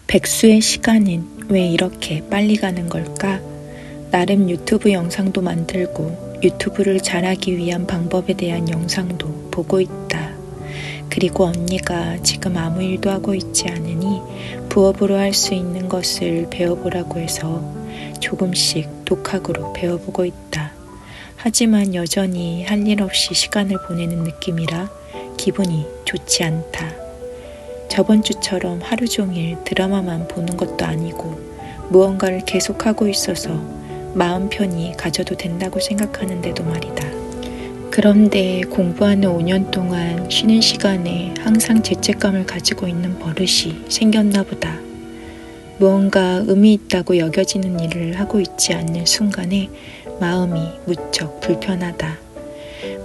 백수의 시간은 왜 이렇게 빨리 가는 걸까? 나름 유튜브 영상도 만들고 유튜브를 잘하기 위한 방법에 대한 영상도 보고 있다. 그리고 언니가 지금 아무 일도 하고 있지 않으니 부업으로 할 수 있는 것을 배워보라고 해서 조금씩 독학으로 배워보고 있다. 하지만 여전히 할 일 없이 시간을 보내는 느낌이라 기분이 좋지 않다. 저번 주처럼 하루 종일 드라마만 보는 것도 아니고 무언가를 계속하고 있어서 마음 편히 가져도 된다고 생각하는데도 말이다. 그런데 공부하는 5년 동안 쉬는 시간에 항상 죄책감을 가지고 있는 버릇이 생겼나 보다. 무언가 의미 있다고 여겨지는 일을 하고 있지 않는 순간에 마음이 무척 불편하다.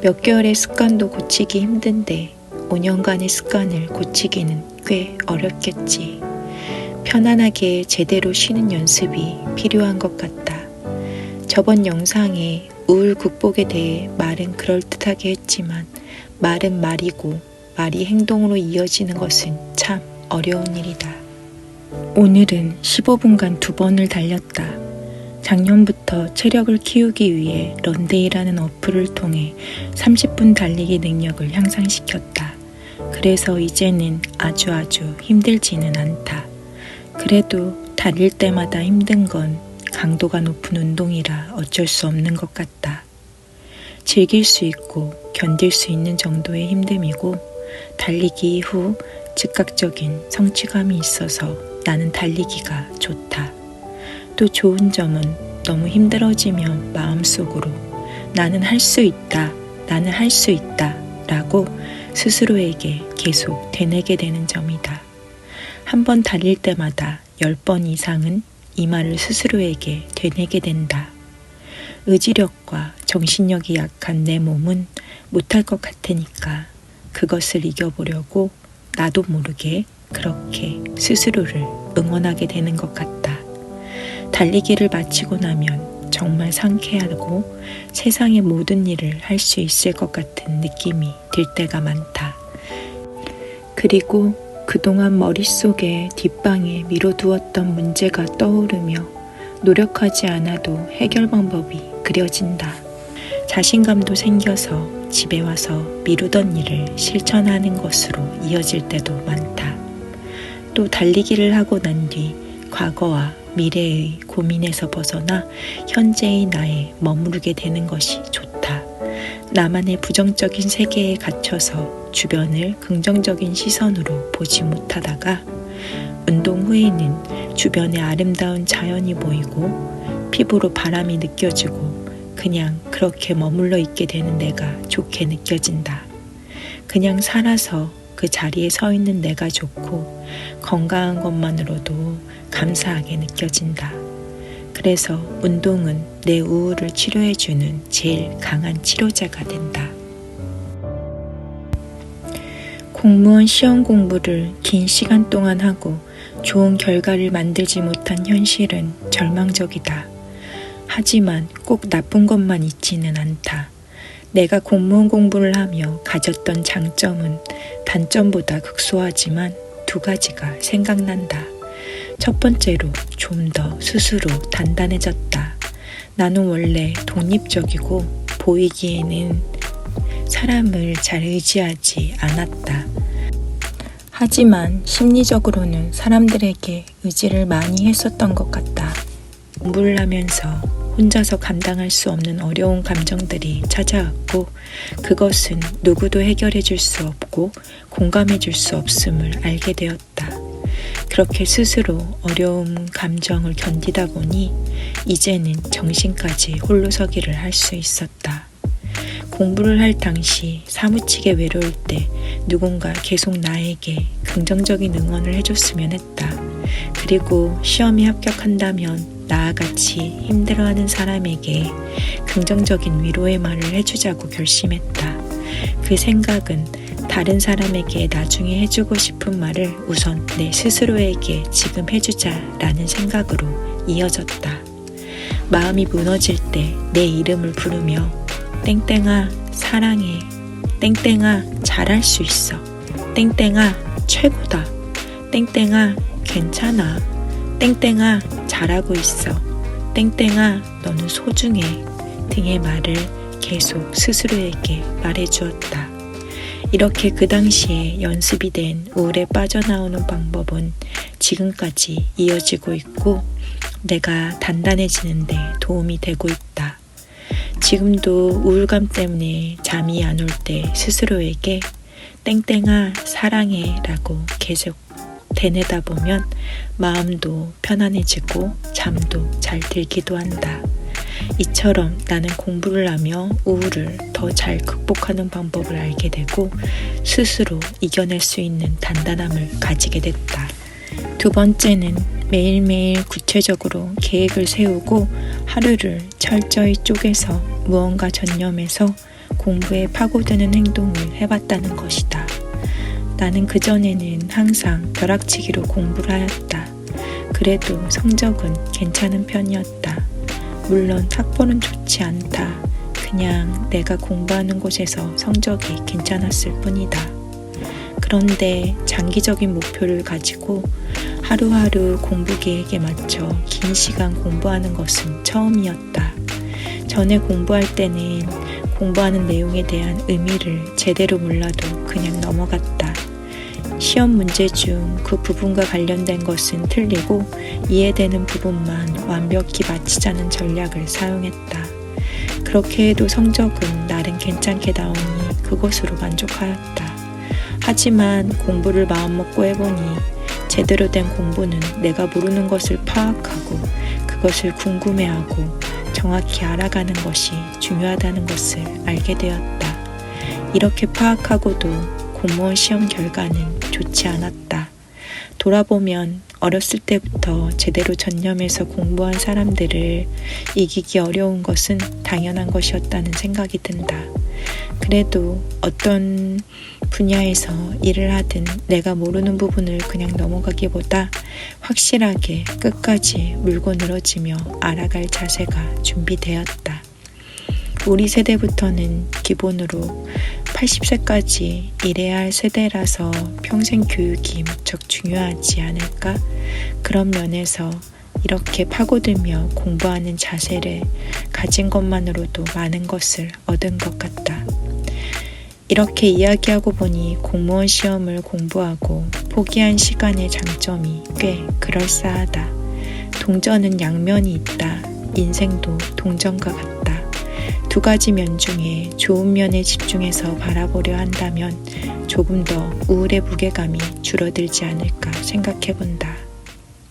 몇 개월의 습관도 고치기 힘든데 5년간의 습관을 고치기는 꽤 어렵겠지. 편안하게 제대로 쉬는 연습이 필요한 것 같다. 저번 영상에 우울 극복에 대해 말은 그럴듯하게 했지만 말은 말이고 말이 행동으로 이어지는 것은 참 어려운 일이다. 오늘은 15분간 2번을 달렸다. 작년부터 체력을 키우기 위해 런데이라는 어플을 통해 30분 달리기 능력을 향상시켰다. 그래서 이제는 아주 힘들지는 않다. 그래도 달릴 때마다 힘든 건 강도가 높은 운동이라 어쩔 수 없는 것 같다. 즐길 수 있고 견딜 수 있는 정도의 힘듦이고 달리기 후 즉각적인 성취감이 있어서 나는 달리기가 좋다. 또 좋은 점은 너무 힘들어지면 마음속으로 나는 할 수 있다, 나는 할 수 있다 라고 스스로에게 계속 되뇌게 되는 점이다. 한 번 달릴 때마다 10번 이상은 이 말을 스스로에게 되뇌게 된다. 의지력과 정신력이 약한 내 몸은 못할 것 같으니까 그것을 이겨보려고 나도 모르게 그렇게 스스로를 응원하게 되는 것 같다. 달리기를 마치고 나면 정말 상쾌하고 세상의 모든 일을 할 수 있을 것 같은 느낌이 들 때가 많다. 그리고 그동안 머릿속에 뒷방에 미뤄두었던 문제가 떠오르며 노력하지 않아도 해결 방법이 그려진다. 자신감도 생겨서 집에 와서 미루던 일을 실천하는 것으로 이어질 때도 많다. 또 달리기를 하고 난 뒤 과거와 미래의 고민에서 벗어나 현재의 나에 머무르게 되는 것이 좋다. 나만의 부정적인 세계에 갇혀서 주변을 긍정적인 시선으로 보지 못하다가 운동 후에는 주변에 아름다운 자연이 보이고 피부로 바람이 느껴지고 그냥 그렇게 머물러 있게 되는 내가 좋게 느껴진다. 그냥 살아서 그 자리에 서 있는 내가 좋고 건강한 것만으로도 감사하게 느껴진다. 그래서 운동은 내 우울을 치료해주는 제일 강한 치료제가 된다. 공무원 시험 공부를 긴 시간 동안 하고 좋은 결과를 만들지 못한 현실은 절망적이다. 하지만 꼭 나쁜 것만 있지는 않다. 내가 공무원 공부를 하며 가졌던 장점은 단점보다 극소하지만 2가지가 생각난다. 첫 번째로 좀 더 스스로 단단해졌다. 나는 원래 독립적이고 보이기에는 사람을 잘 의지하지 않았다. 하지만 심리적으로는 사람들에게 의지를 많이 했었던 것 같다. 공부를 하면서 혼자서 감당할 수 없는 어려운 감정들이 찾아왔고 그것은 누구도 해결해 줄 수 없고 공감해 줄 수 없음을 알게 되었다. 그렇게 스스로 어려운 감정을 견디다 보니 이제는 정신까지 홀로서기를 할 수 있었다. 공부를 할 당시 사무치게 외로울 때 누군가 계속 나에게 긍정적인 응원을 해줬으면 했다. 그리고 시험에 합격한다면 나와 같이 힘들어하는 사람에게 긍정적인 위로의 말을 해주자고 결심했다. 그 생각은 다른 사람에게 나중에 해주고 싶은 말을 우선 내 스스로에게 지금 해주자라는 생각으로 이어졌다. 마음이 무너질 때 내 이름을 부르며 땡땡아 사랑해, 땡땡아 잘할 수 있어, 땡땡아 최고다, 땡땡아 괜찮아. 땡땡아, 잘하고 있어. 땡땡아, 너는 소중해. 등의 말을 계속 스스로에게 말해주었다. 이렇게 그 당시에 연습이 된 우울에 빠져나오는 방법은 지금까지 이어지고 있고 내가 단단해지는데 도움이 되고 있다. 지금도 우울감 때문에 잠이 안 올 때 스스로에게 땡땡아 사랑해 라고 계속 되뇌다 보면 마음도 편안해지고 잠도 잘 들기도 한다. 이처럼 나는 공부를 하며 우울을 더 잘 극복하는 방법을 알게 되고 스스로 이겨낼 수 있는 단단함을 가지게 됐다. 두 번째는 매일매일 구체적으로 계획을 세우고 하루를 철저히 쪼개서 무언가 전념해서 공부에 파고드는 행동을 해봤다는 것이다. 나는 그전에는 항상 벼락치기로 공부를 하였다. 그래도 성적은 괜찮은 편이었다. 물론 학벌은 좋지 않다. 그냥 내가 공부하는 곳에서 성적이 괜찮았을 뿐이다. 그런데 장기적인 목표를 가지고 하루하루 공부 계획에 맞춰 긴 시간 공부하는 것은 처음이었다. 전에 공부할 때는 공부하는 내용에 대한 의미를 제대로 몰라도 그냥 넘어갔다. 시험 문제 중 그 부분과 관련된 것은 틀리고 이해되는 부분만 완벽히 맞히자는 전략을 사용했다. 그렇게 해도 성적은 나름 괜찮게 나오니 그것으로 만족하였다. 하지만 공부를 마음먹고 해보니 제대로 된 공부는 내가 모르는 것을 파악하고 그것을 궁금해하고 정확히 알아가는 것이 중요하다는 것을 알게 되었다. 이렇게 파악하고도 공무원 시험 결과는 좋지 않았다. 돌아보면 어렸을 때부터 제대로 전념해서 공부한 사람들을 이기기 어려운 것은 당연한 것이었다는 생각이 든다. 그래도 어떤 분야에서 일을 하든 내가 모르는 부분을 그냥 넘어가기보다 확실하게 끝까지 물고 늘어지며 알아갈 자세가 준비되었다. 우리 세대부터는 기본으로 80세까지 일해야 할 세대라서 평생 교육이 무척 중요하지 않을까? 그런 면에서 이렇게 파고들며 공부하는 자세를 가진 것만으로도 많은 것을 얻은 것 같다. 이렇게 이야기하고 보니 공무원 시험을 공부하고 포기한 시간의 장점이 꽤 그럴싸하다. 동전은 양면이 있다. 인생도 동전과 같다. 두 가지 면 중에 좋은 면에 집중해서 바라보려 한다면 조금 더 우울의 무게감이 줄어들지 않을까 생각해본다.